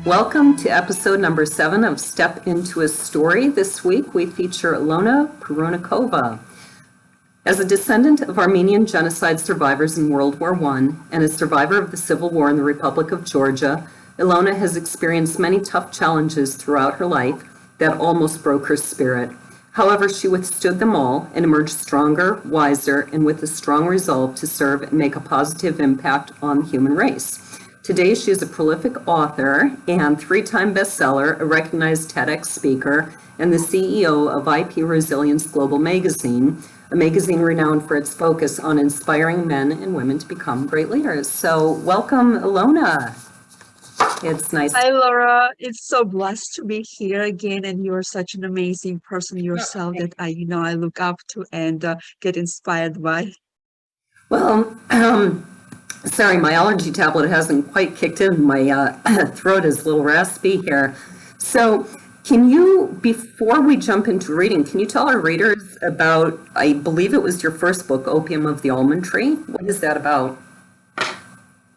Welcome to episode number 7 of Step Into a Story. This week we feature Ilona Parunakova. As a descendant of Armenian Genocide survivors in World War I and a survivor of the Civil War in the Republic of Georgia, Ilona has experienced many tough challenges throughout her life that almost broke her spirit. However, she withstood them all and emerged stronger, wiser, and with a strong resolve to serve and make a positive impact on the human race. Today, she is a prolific author and 3-time bestseller, a recognized TEDx speaker, and the CEO of IP Resilience Global Magazine, a magazine renowned for its focus on inspiring men and women to become great leaders. So welcome, Ilona. It's nice. Hi, Laura. It's so blessed to be here again, and you're such an amazing person yourself that I look up to and get inspired by. Well, sorry, my allergy tablet hasn't quite kicked in. My throat is a little raspy here. So can you, before we jump into reading, can you tell our readers about, I believe it was your first book, Opium of the Almond Tree? What is that about?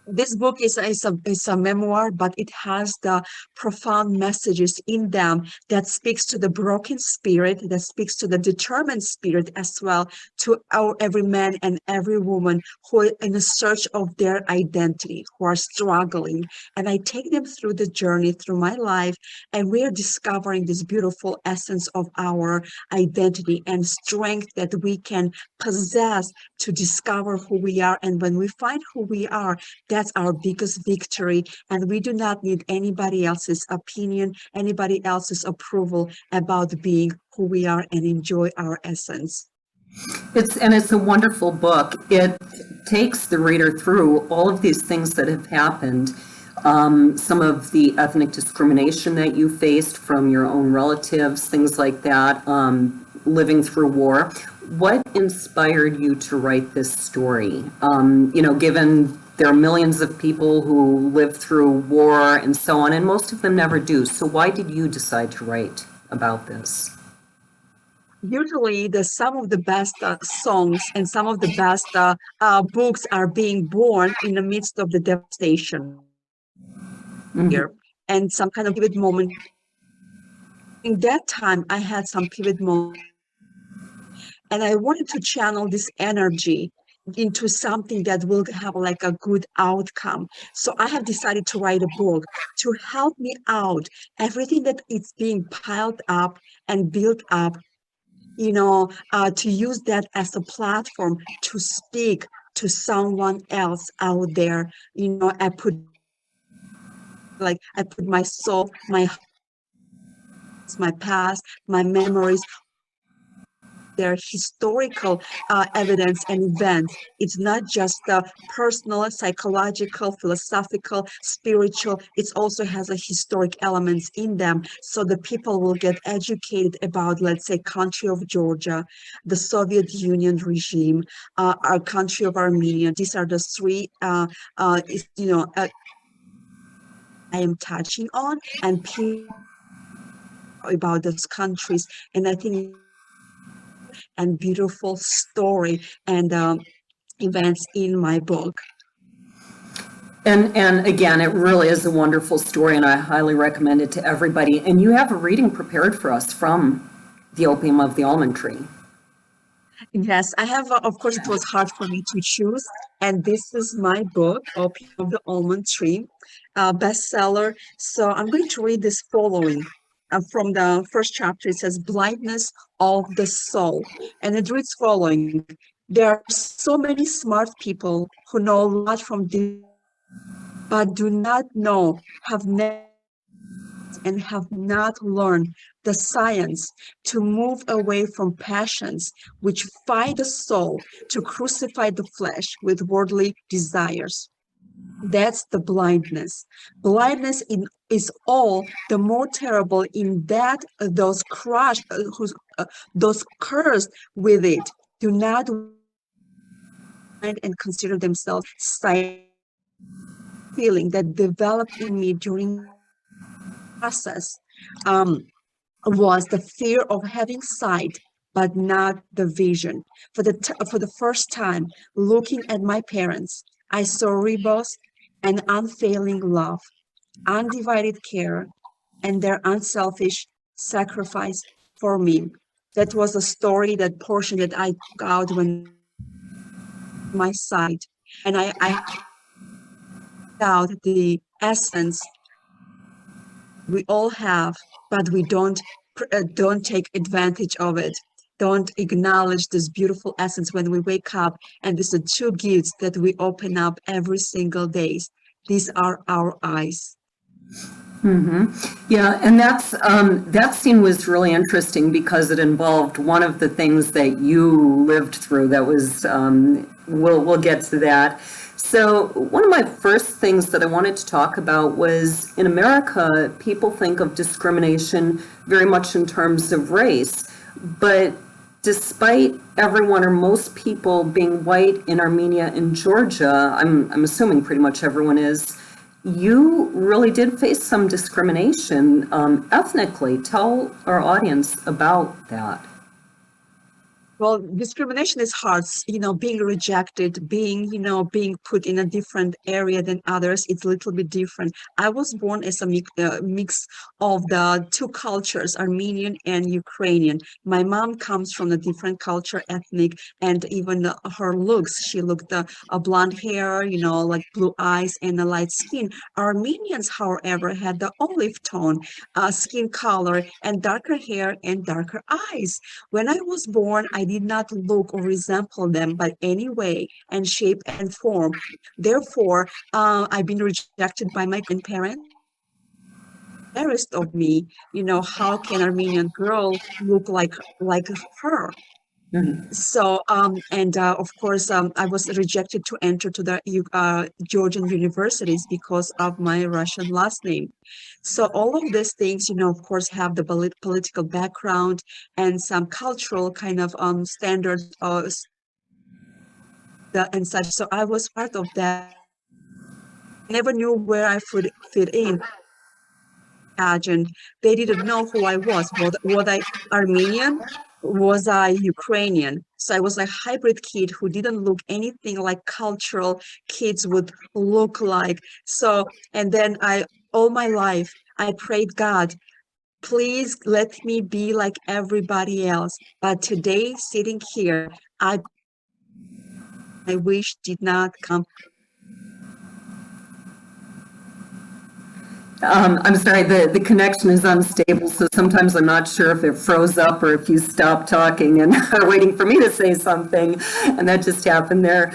This book is a memoir, but it has the profound messages in them that speaks to the broken spirit, that speaks to the determined spirit as well, to every man and every woman who are in a search of their identity, who are struggling. And I take them through the journey, through my life, and we are discovering this beautiful essence of our identity and strength that we can possess to discover who we are. And when we find who we are, that's our biggest victory, and we do not need anybody else's opinion, anybody else's approval about being who we are and enjoy our essence. It's a wonderful book. It takes the reader through all of these things that have happened, some of the ethnic discrimination that you faced from your own relatives, things like that, living through war. What inspired you to write this story? Given there are millions of people who live through war and so on, and most of them never do. So why did you decide to write about this? Usually, some of the best songs and some of the best books are being born in the midst of the devastation here, and some kind of pivot moment. In that time, I had some pivot moment, and I wanted to channel this energy into something that will have like a good outcome. So I have decided to write a book to help me out everything that is being piled up and built up, to use that as a platform to speak to someone else out there. I put my soul, my past, my memories, their historical evidence and events. It's not just personal, psychological, philosophical, spiritual. It also has a historic elements in them, so the people will get educated about, let's say, country of Georgia, the Soviet Union regime, our country of Armenia. These are the three I am touching on, and people about those countries. And I think and beautiful story and events in my book. And again, it really is a wonderful story, and I highly recommend it to everybody. And you have a reading prepared for us from The Opium of the Almond Tree. Yes, I have, of course, it was hard for me to choose. And this is my book, Opium of the Almond Tree, bestseller. So I'm going to read this following. From the first chapter, it says, blindness of the soul. And it reads following. There are so many smart people who know a lot from this, but do not know, have not learned the science to move away from passions which fight the soul, to crucify the flesh with worldly desires. That's the blindness. Blindness is all the more terrible in that those cursed with it do not and consider themselves feeling that developed in me during the process was the fear of having sight but not the vision. For the first time, looking at my parents, I saw robust and unfailing love, undivided care, and their unselfish sacrifice for me. That was a story, that portion that I took out when my side, and I out the essence we all have, but we don't take advantage of it. Don't acknowledge this beautiful essence when we wake up. And these are two gifts that we open up every single day. These are our eyes. Yeah, and that scene was really interesting because it involved one of the things that you lived through. That was we'll get to that. So one of my first things that I wanted to talk about was in America, people think of discrimination very much in terms of race, but despite everyone or most people being white in Armenia and Georgia, I'm assuming pretty much everyone is, you really did face some discrimination ethnically. Tell our audience about that. Well, discrimination is hard, being rejected, being put in a different area than others. It's a little bit different. I was born as a mix of the two cultures, Armenian and Ukrainian. My mom comes from a different culture, ethnic, and even her looks. She looked a blonde hair, like blue eyes and a light skin. Armenians, however, had the olive tone, skin color, and darker hair and darker eyes. When I was born, I did not look or resemble them by any way and shape and form. Therefore, I've been rejected by my grandparents. Embarrassed of me, how can Armenian girl look like her? So, of course, I was rejected to enter to the Georgian universities because of my Russian last name. So all of these things, of course, have the political background and some cultural kind of standards and such. So I was part of that. I never knew where I would fit in. And they didn't know who I was. Was I Armenian? Was I Ukrainian? So I was a hybrid kid who didn't look anything like cultural kids would look like. So, and then all my life, I prayed God, please let me be like everybody else. But today, sitting here, my wish did not come. I'm sorry, the connection is unstable, so sometimes I'm not sure if it froze up or if you stopped talking and are waiting for me to say something, and that just happened there.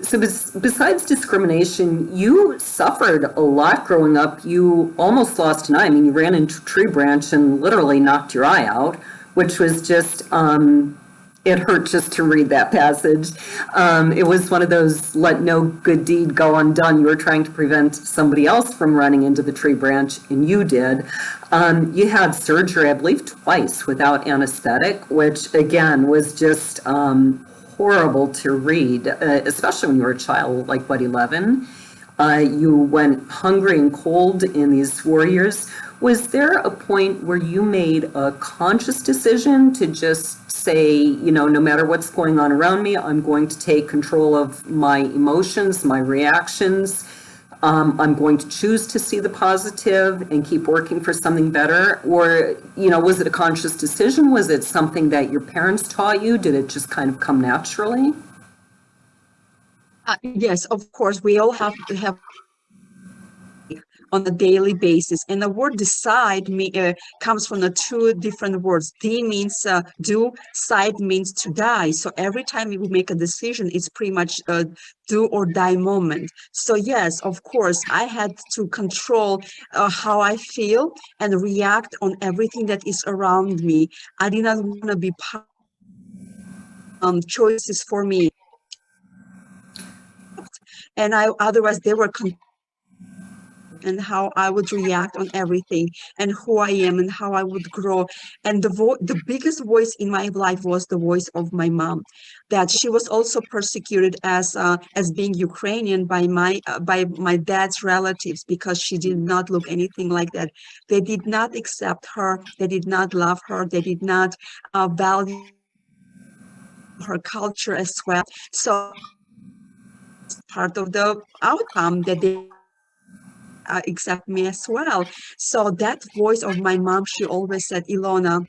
So besides discrimination, you suffered a lot growing up. You almost lost an eye. I mean, you ran into a tree branch and literally knocked your eye out, which was just it hurt just to read that passage. It was one of those let no good deed go undone. You were trying to prevent somebody else from running into the tree branch, and you did. You had surgery, I believe, twice without anesthetic, which again was just horrible to read, especially when you were a child, like what, 11? You went hungry and cold in these warriors. Was there a point where you made a conscious decision to just say, no matter what's going on around me, I'm going to take control of my emotions, my reactions. I'm going to choose to see the positive and keep working for something better? Or, was it a conscious decision? Was it something that your parents taught you? Did it just kind of come naturally? Yes, of course, we all have to have on a daily basis. And the word decide comes from the two different words. D means do, side means to die. So every time we make a decision, it's pretty much a do or die moment. So yes, of course, I had to control how I feel and react on everything that is around me. I did not want to be part of choices for me. And otherwise they were and how I would react on everything and who I am and how I would grow. And the biggest voice in my life was the voice of my mom, that she was also persecuted as being Ukrainian by my dad's relatives because she did not look anything like that. They did not accept her. They did not love her. They did not value her culture as well. So part of the outcome that they accept me as well. So that voice of my mom, she always said, Ilona,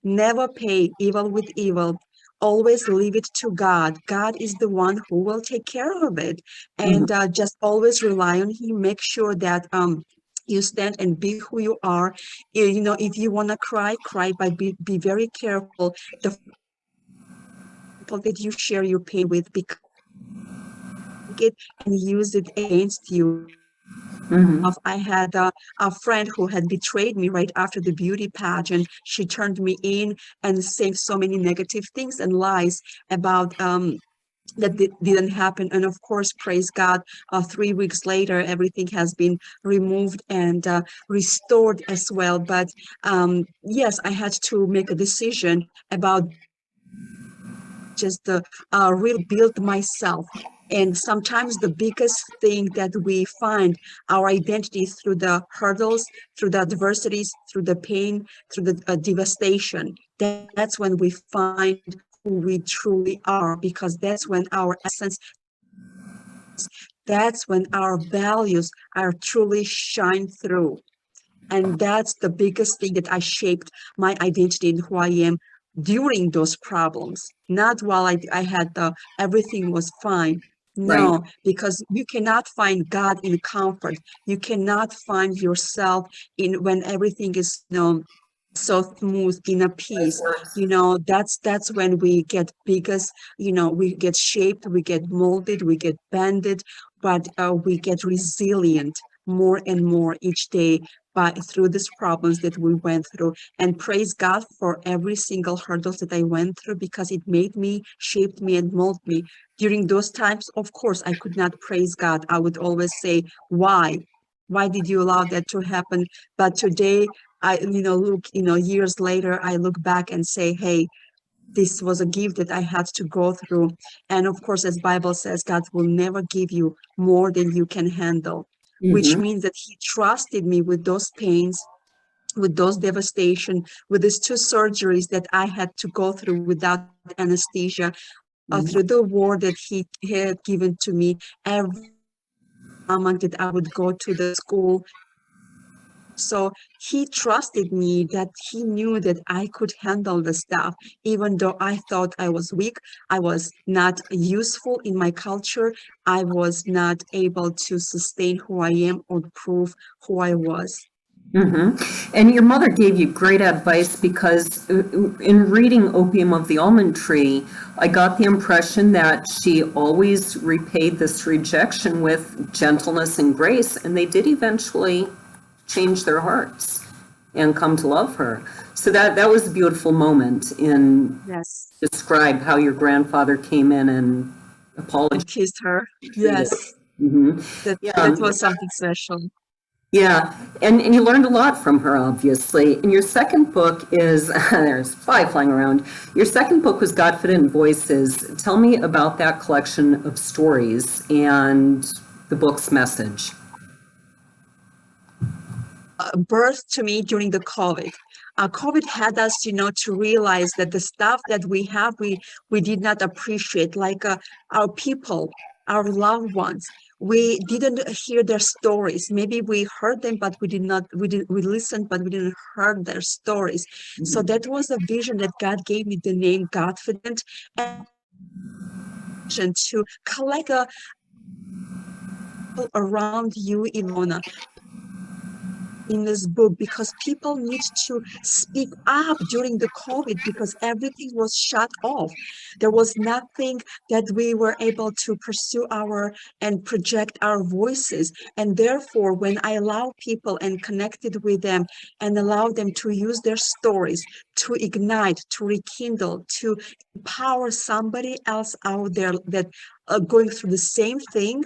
never pay evil with evil. Always leave it to God. God is the one who will take care of it. And just always rely on Him. Make sure that you stand and be who you are. You know, if you want to cry, cry, but be very careful. The people that you share your pain with, because it and use it against you. I had a friend who had betrayed me right after the beauty pageant. She turned me in and said so many negative things and lies about that didn't happen. And of course, praise God, 3 weeks later, everything has been removed and restored as well. But yes, I had to make a decision about just rebuild myself. And sometimes the biggest thing that we find our identity through the hurdles, through the adversities, through the pain, through the devastation. That's when we find who we truly are, because that's when our essence, that's when our values are truly shine through. And that's the biggest thing that I shaped my identity and who I am during those problems. Not while I had everything was fine. Right. No, because you cannot find God in comfort. You cannot find yourself in when everything is, so smooth in a peace. That's when we get biggest, we get shaped, we get molded, we get bended, but we get resilient more and more each day through these problems that we went through. And praise God for every single hurdles that I went through, because it made me, shaped me, and molded me. During those times, of course, I could not praise God. I would always say, why? Why did you allow that to happen? But today, I, look, years later, I look back and say, hey, this was a gift that I had to go through. And of course, as Bible says, God will never give you more than you can handle, which means that He trusted me with those pains, with those devastation, with these 2 surgeries that I had to go through without anesthesia, through the war that He had given to me, every moment that I would go to the school. So He trusted me, that He knew that I could handle the stuff, even though I thought I was weak, I was not useful in my culture, I was not able to sustain who I am or prove who I was. And your mother gave you great advice, because in reading Opium of the Almond Tree, I got the impression that she always repaid this rejection with gentleness and grace, and they did eventually change their hearts and come to love her. So that was a beautiful moment in Yes. describe how your grandfather came in and apologized. And kissed her. Yes. That was something special. Yeah, and you learned a lot from her, obviously. And your second book is, there's 5 flying around. Your second book was Godfident Voices. Tell me about that collection of stories and the book's message. Birth to me during the COVID. COVID had us, to realize that the stuff that we have, we did not appreciate, like our people, our loved ones. We didn't hear their stories. Maybe we heard them, but we listened, but we didn't heard their stories. So that was a vision that God gave me, the name Godfident, and to collect around you, Ilona, in this book, because people need to speak up during the COVID, because everything was shut off. There was nothing that we were able to pursue and project our voices. And therefore, when I allow people and connected with them and allow them to use their stories to ignite, to rekindle, to empower somebody else out there that going through the same thing,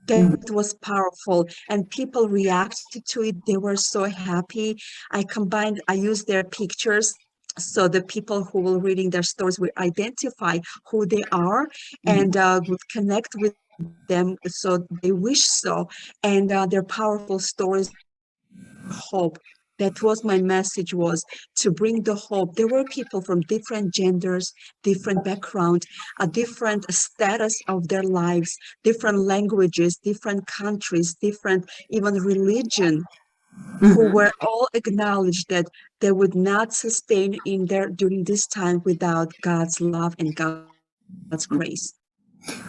that was powerful, and people reacted to it. They were so happy. I used their pictures, so the people who were reading their stories will identify who they are and would connect with them, so they wish so. And their powerful stories, hope. That was my message, was to bring the hope. There were people from different genders, different background, a different status of their lives, different languages, different countries, different even religion, who were all acknowledged that they would not sustain in their during this time without God's love and God's grace.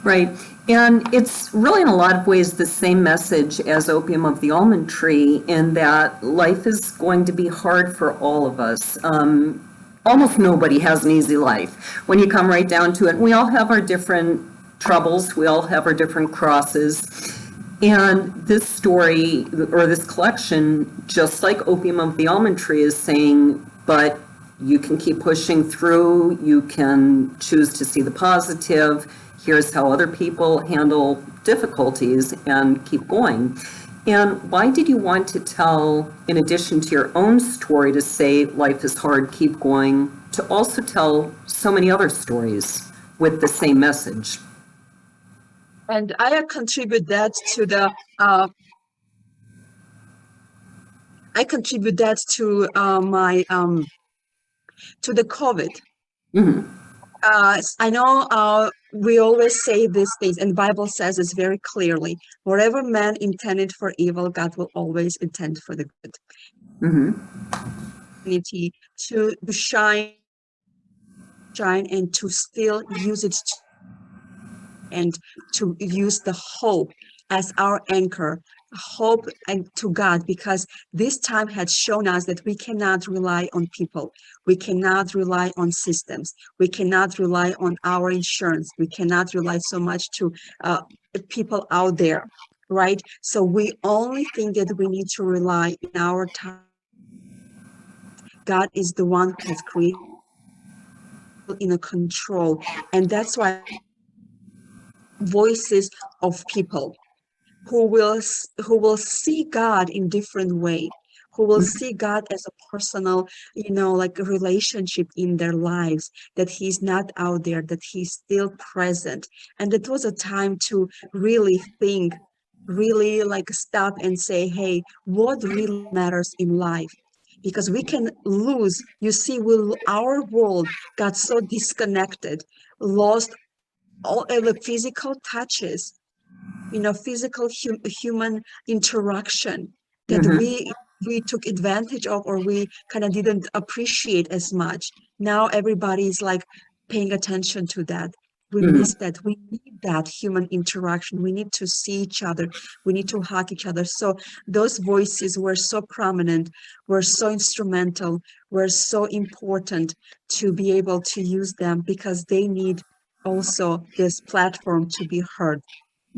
Right. And it's really in a lot of ways the same message as Opium of the Almond Tree, in that life is going to be hard for all of us. Almost nobody has an easy life when you come right down to it. We all have our different troubles. We all have our different crosses. And this story, or this collection, just like Opium of the Almond Tree, is saying, but you can keep pushing through. You can choose to see the positive. Here's how other people handle difficulties, and keep going. And why did you want to tell, in addition to your own story, to say life is hard, keep going, to also tell so many other stories with the same message? And I contribute that to the my to the COVID. I know we always say these things, and the Bible says this very clearly: whatever man intended for evil, God will always intend for the good. To shine and to still use it, and to use the hope as our anchor, hope and to God, because this time had shown us that we cannot rely on people, we cannot rely on systems, we cannot rely on our insurance, we cannot rely so much to people out there, right? So we only think that we need to rely in our time. God is the one who has created in a control, and that's why voices of people who will see God in different way, who will see God as a personal, like a relationship in their lives, that he's not out there, that he's still present. And it was a time to really think, really like stop and say, hey, what really matters in life? Because we can lose, you see, our world got so disconnected, lost all of the physical touches, physical human interaction that we took advantage of, or we kind of didn't appreciate as much. Now everybody's like paying attention to that. We miss that. We need that human interaction. We need to see each other. We need to hug each other. So those voices were so prominent, were so instrumental, were so important to be able to use them, because they need also this platform to be heard.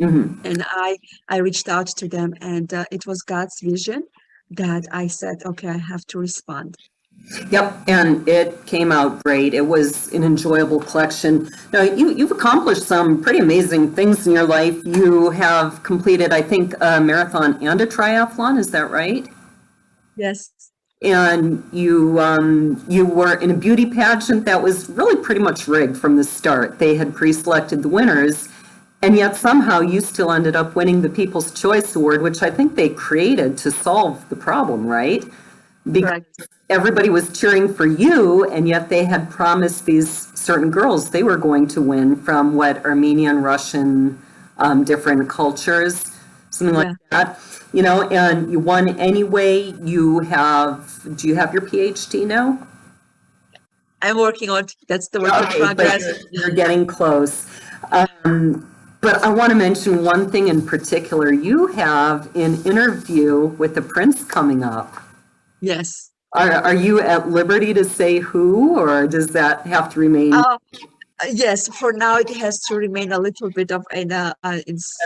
And I reached out to them, and it was God's vision that I said, okay, I have to respond. Yep, and it came out great. It was an enjoyable collection. Now, you've accomplished some pretty amazing things in your life. You have completed, I think, a marathon and a triathlon. Is that right? Yes. And you were in a beauty pageant that was really pretty much rigged from the start. They had pre-selected the winners, and yet somehow you still ended up winning the People's Choice Award, which I think they created to solve the problem, right? Because everybody was cheering for you, and yet they had promised these certain girls they were going to win from what, Armenian, Russian, different cultures, something like that, and you won anyway. Do you have your PhD now? I'm working on it. That's the work in progress. You're getting close. But I want to mention one thing in particular. You have an interview with the prince coming up. Yes. Are you at liberty to say who, or does that have to remain? Yes, for now it has to remain a little bit of a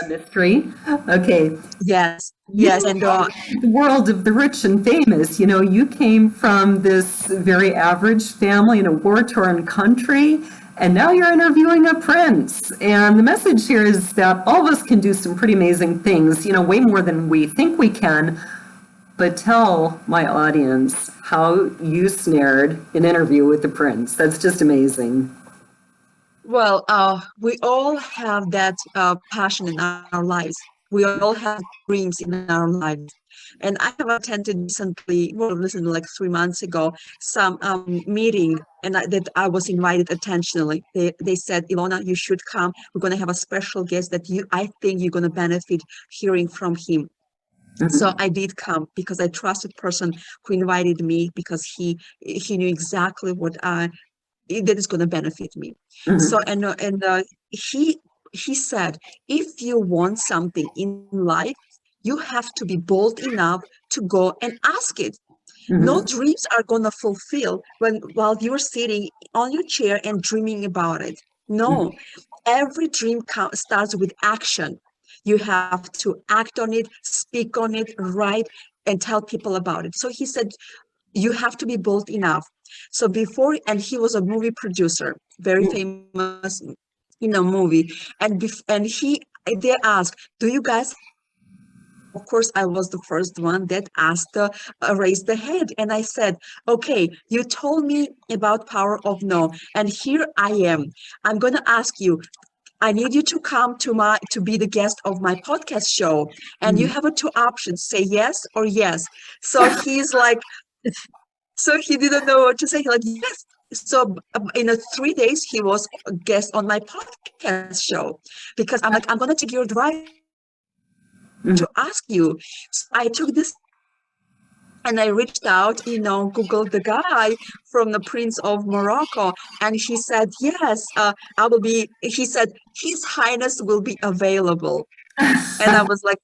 mystery. Okay. Yes. And the world of the rich and famous. You came from this very average family in a war-torn country, and now you're interviewing a prince. And the message here is that all of us can do some pretty amazing things, way more than we think we can. But tell my audience how you snared an interview with the prince. That's just amazing. Well, we all have that passion in our lives. We all have dreams in our lives. And I have attended recently, well, recently, like 3 months ago, some meeting, and that I was invited intentionally. They said, Ilona, you should come. We're going to have a special guest that I think you're going to benefit hearing from him. So I did come because I trusted person who invited me, because he knew exactly what that is going to benefit me. So he said, if you want something in life, you have to be bold enough to go and ask it. No dreams are going to fulfill while you're sitting on your chair and dreaming about it. No, every dream starts with action. You have to act on it, speak on it, write, and tell people about it. So he said, you have to be bold enough. So and he was a movie producer, very famous, movie. And they asked, do you guys, of course, I was the first one that asked, raised the hand. And I said, okay, you told me about power of no. And here I am. I'm going to ask you, I need you to come to be the guest of my podcast show. And you have two options, say yes or yes. So he's like, so he didn't know what to say. He's like, yes. So in 3 days, he was a guest on my podcast show, because I'm like, I'm going to take your advice to ask you. So I took this and I reached out, Googled the guy from the Prince of Morocco, and he said, yes, he said, His Highness will be available. And I was like,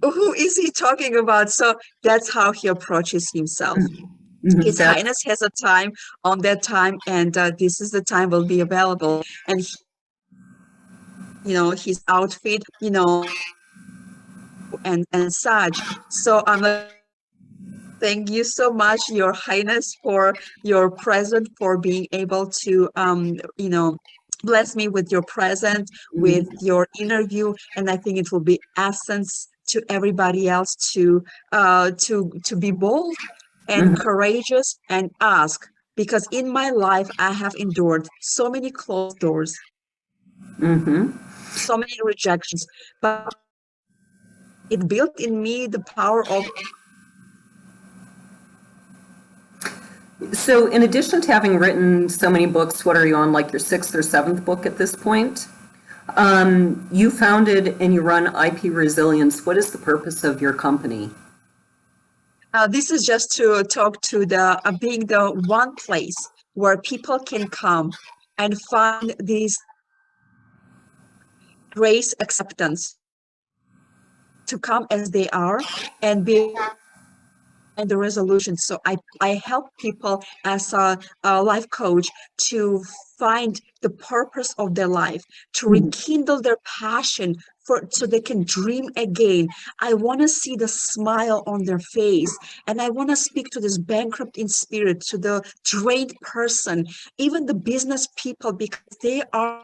who is he talking about? So that's how he approaches himself. His Highness has a time on that time, and this is the time will be available. And his outfit, and such. So I'm like, thank you so much, Your Highness, for your present, for being able to, bless me with your present, with your interview. And I think it will be essence to everybody else to be bold and courageous and ask, because in my life I have endured so many closed doors, so many rejections, but it built in me the power of. So in addition to having written so many books, what are you on, like your 6th or 7th book at this point? You founded and you run IP Resilience. What is the purpose of your company? This is just to talk to being the one place where people can come and find this grace, acceptance, to come as they are and be and the resolution. So I help people as a life coach to find the purpose of their life, to rekindle their passion so they can dream again. I want to see the smile on their face, and I want to speak to this bankrupt in spirit, to the drained person, even the business people, because they are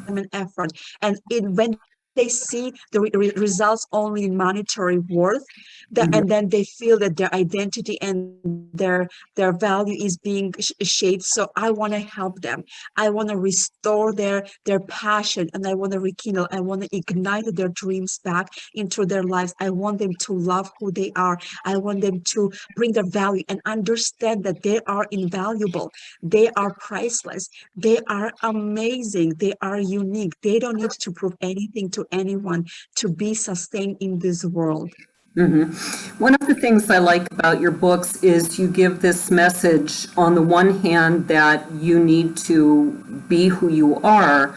an effort, and when they see the results only in monetary worth, and then they feel that their identity and their value is being shaped. So I want to help them. I want to restore their passion, and I want to rekindle. I want to ignite their dreams back into their lives. I want them to love who they are. I want them to bring their value and understand that they are invaluable. They are priceless. They are amazing. They are unique. They don't need to prove anything to anyone to be sustained in this world. One of the things I like about your books is you give this message, on the one hand, that you need to be who you are.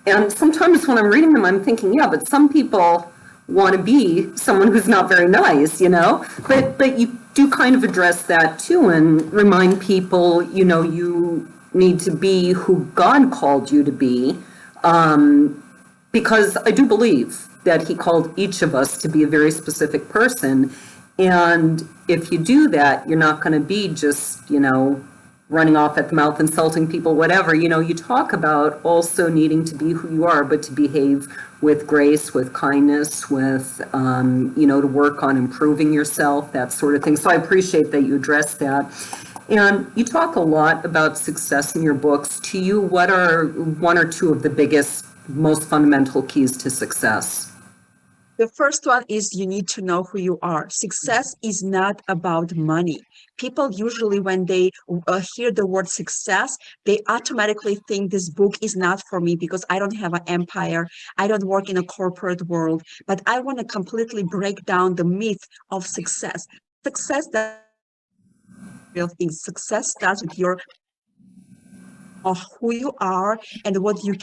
And sometimes when I'm reading them, I'm thinking, yeah, but some people want to be someone who's not very nice, But you do kind of address that too, and remind people, you need to be who God called you to be. Because I do believe that he called each of us to be a very specific person. And if you do that, you're not going to be just, running off at the mouth, insulting people, whatever. You talk about also needing to be who you are, but to behave with grace, with kindness, with, to work on improving yourself, that sort of thing. So I appreciate that you address that. And you talk a lot about success in your books. To you, what are one or two of the biggest, most fundamental keys to success? The first one is you need to know who you are. Success is not about money. People usually, when they hear the word success, they automatically think this book is not for me because I don't have an empire. I don't work in a corporate world. But I want to completely break down the myth of success. Success, that real thing. Success starts with your of who you are and what you,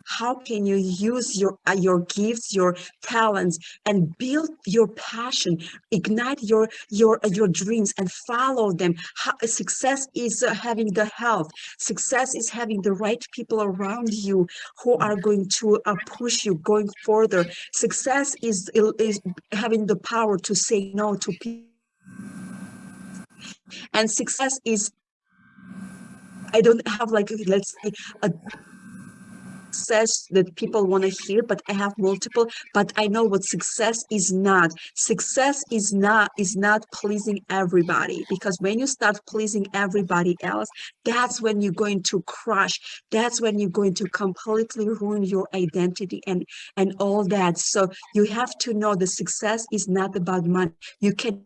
how can you use your gifts, your talents, and build your passion, ignite your dreams and follow them. Success is having the health. Success is having the right people around you who are going to push you going further. Success is having the power to say no to people. And success is, I don't have like, let's say, a success that people want to hear, but I have multiple. But I know what success is not. Success is not pleasing everybody, because when you start pleasing everybody else, that's when you're going to crush. That's when you're going to completely ruin your identity and all that. So you have to know the success is not about money. You can,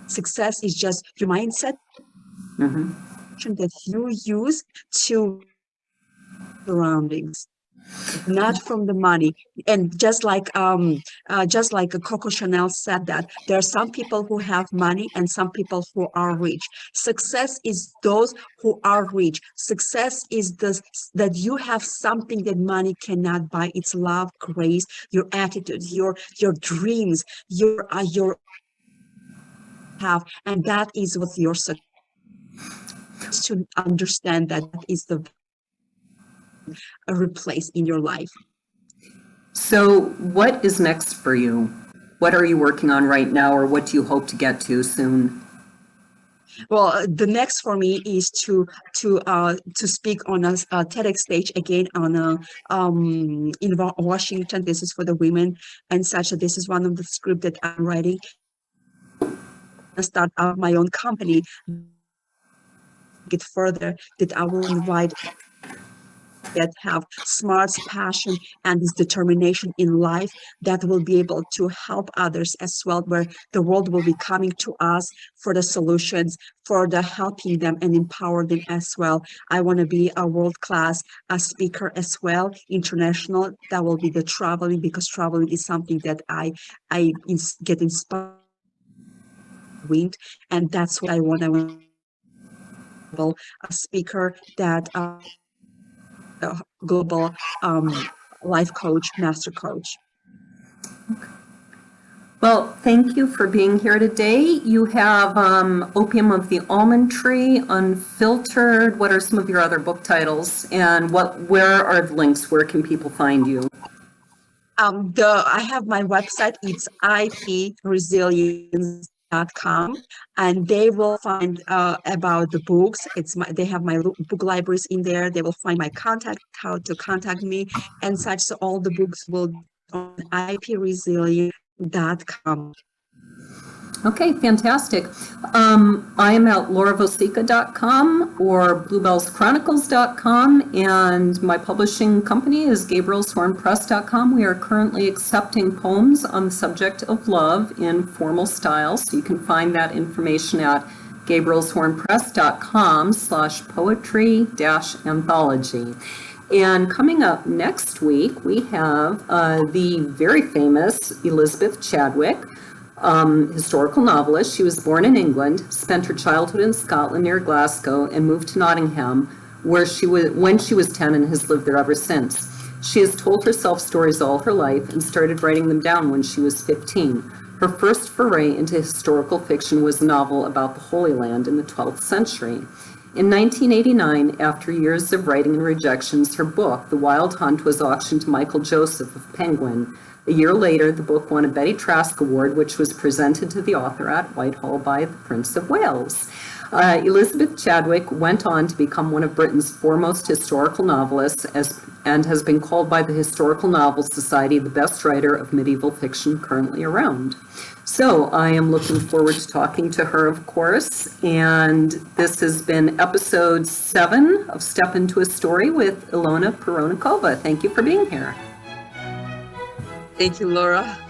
success is just your mindset that you use to surroundings, not from the money. And just like Coco Chanel said, that there are some people who have money and some people who are rich. Success is those who are rich. Success is this, that you have something that money cannot buy. It's love, grace, your attitude, your dreams, your have, and that is what your success. To understand that is the replace in your life. So what is next for you? What are you working on right now, or what do you hope to get to soon? Well, the next for me is to speak on a TEDx stage again on in Washington. This is for the women and such. This is one of the script that I'm writing. I start out my own company. Get further, that I will invite that have smarts, passion, and this determination in life that will be able to help others as well, where the world will be coming to us for the solutions, for the helping them and empower them as well. I want to be a world-class speaker as well, international. That will be the traveling, because traveling is something that I get inspired with, and that's what I want. I want a speaker that global life coach, master coach. Well, thank you for being here today. You have Opium of the Almond Tree, Unfiltered. What are some of your other book titles? And where are the links? Where can people find you? I have my website. It's ipresilience.com, and they will find about the books. They have my book libraries in there. They will find my contact, how to contact me and such. So all the books will be on ipresilience.com. Okay, fantastic. I am at lauravosica.com or bluebellschronicles.com, and my publishing company is gabrielshornpress.com. We are currently accepting poems on the subject of love in formal style, so you can find that information at gabrielshornpress.com/poetry-anthology. And coming up next week, we have the very famous Elizabeth Chadwick, historical novelist. She was born in England, spent her childhood in Scotland near Glasgow, and moved to Nottingham, where when she was 10, and has lived there ever since. She has told herself stories all her life and started writing them down when she was 15. Her first foray into historical fiction was a novel about the Holy Land in the 12th century. In 1989, after years of writing and rejections, her book, The Wild Hunt, was auctioned to Michael Joseph of Penguin. A year later, the book won a Betty Trask Award, which was presented to the author at Whitehall by the Prince of Wales. Elizabeth Chadwick went on to become one of Britain's foremost historical novelists and has been called by the Historical Novel Society the best writer of medieval fiction currently around. So I am looking forward to talking to her, of course, and this has been episode 7 of Step Into a Story with Ilona Parunakova. Thank you for being here. Thank you, Laura.